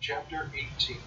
Chapter 18.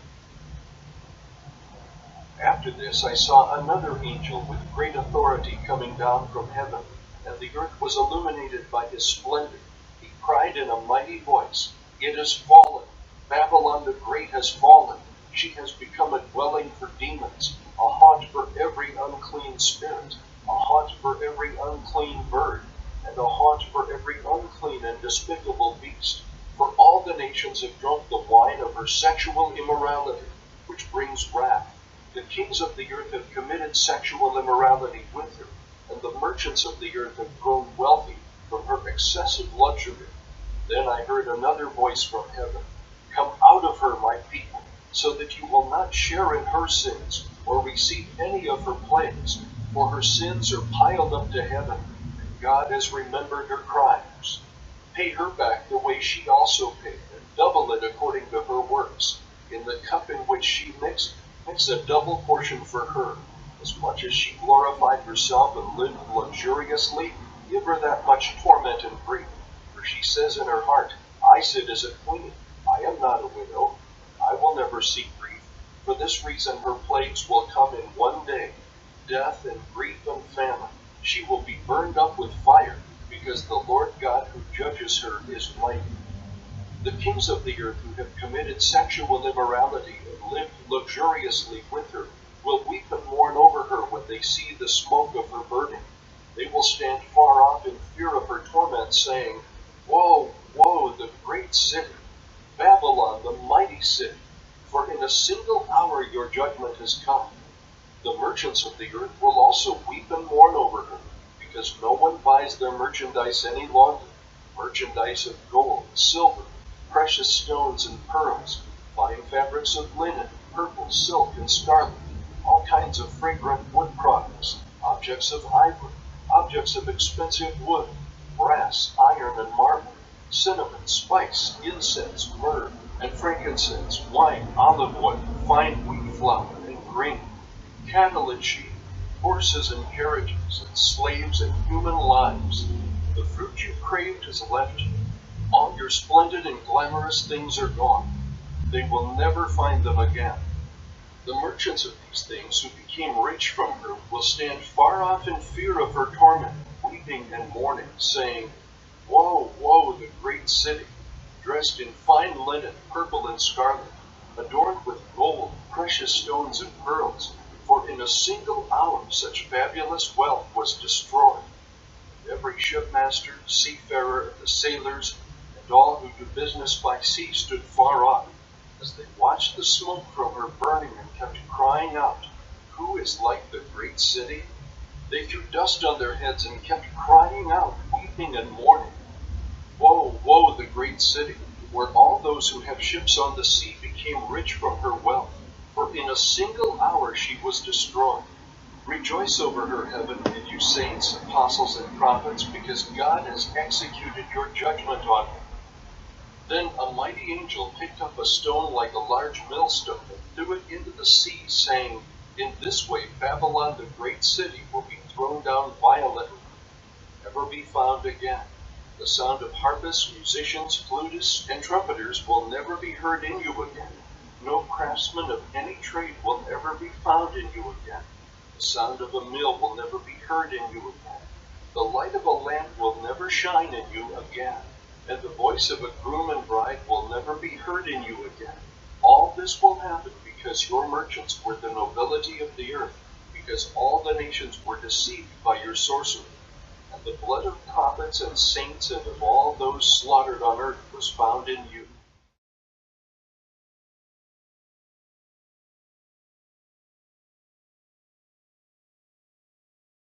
After this I saw another angel with great authority coming down from heaven, and the earth was illuminated by his splendor. He cried in a mighty voice, "It has fallen! Babylon the Great has fallen! She has become a dwelling for demons, a haunt for every unclean spirit, a haunt for every unclean bird, and a haunt for every unclean and despicable beast. For all the nations have drunk the wine of her sexual immorality, which brings wrath. The kings of the earth have committed sexual immorality with her, and the merchants of the earth have grown wealthy from her excessive luxury." Then I heard another voice from heaven, "Come out of her, my people, so that you will not share in her sins, or receive any of her plagues, for her sins are piled up to heaven, and God has remembered her crimes. Pay her back the way she also paid, and double it according to her works. In the cup in which she mix a double portion for her. As much as she glorified herself and lived luxuriously, give her that much torment and grief. For she says in her heart, I sit as a queen, I am not a widow, I will never see grief. For this reason her plagues will come in one day, death and grief and famine. She will be burned up with fire, because the Lord God who judges her is mighty. The kings of the earth who have committed sexual immorality and lived luxuriously with her will weep and mourn over her when they see the smoke of her burning. They will stand far off in fear of her torment, saying, Woe, woe, the great city, Babylon, the mighty city, for in a single hour your judgment has come. The merchants of the earth will also weep and mourn over her, because no one buys their merchandise any longer, merchandise of gold, silver, precious stones and pearls, fine fabrics of linen, purple, silk, and scarlet, all kinds of fragrant wood products, objects of ivory, objects of expensive wood, brass, iron, and marble, cinnamon, spice, incense, myrrh, and frankincense, wine, olive oil, fine wheat flour, and grain, cattle and sheep, horses and carriages, and slaves and human lives. The fruit you craved has left you. All your splendid and glamorous things are gone. They will never find them again. The merchants of these things who became rich from her will stand far off in fear of her torment, weeping and mourning, saying, Woe, woe, the great city, dressed in fine linen, purple and scarlet, adorned with gold, precious stones, and pearls, for in a single hour such fabulous wealth was destroyed. Every shipmaster, seafarer, and the sailors, and all who do business by sea stood far off, as they watched the smoke from her burning and kept crying out, Who is like the great city? They threw dust on their heads and kept crying out, weeping and mourning. Woe, woe, the great city, where all those who have ships on the sea became rich from her wealth, for in a single hour she was destroyed. Rejoice over her, heaven, and you saints, apostles, and prophets, because God has executed your judgment on her. Then a mighty angel picked up a stone like a large millstone and threw it into the sea, saying, In this way Babylon the great city will be thrown down violently, never be found again. The sound of harpists, musicians, flutists, and trumpeters will never be heard in you again. No craftsman of any trade will ever be found in you again. The sound of a mill will never be heard in you again. The light of a lamp will never shine in you again. And the voice of a groom and bride will never be heard in you again. All this will happen because your merchants were the nobility of the earth, because all the nations were deceived by your sorcery. And the blood of prophets and saints and of all those slaughtered on earth was found in you.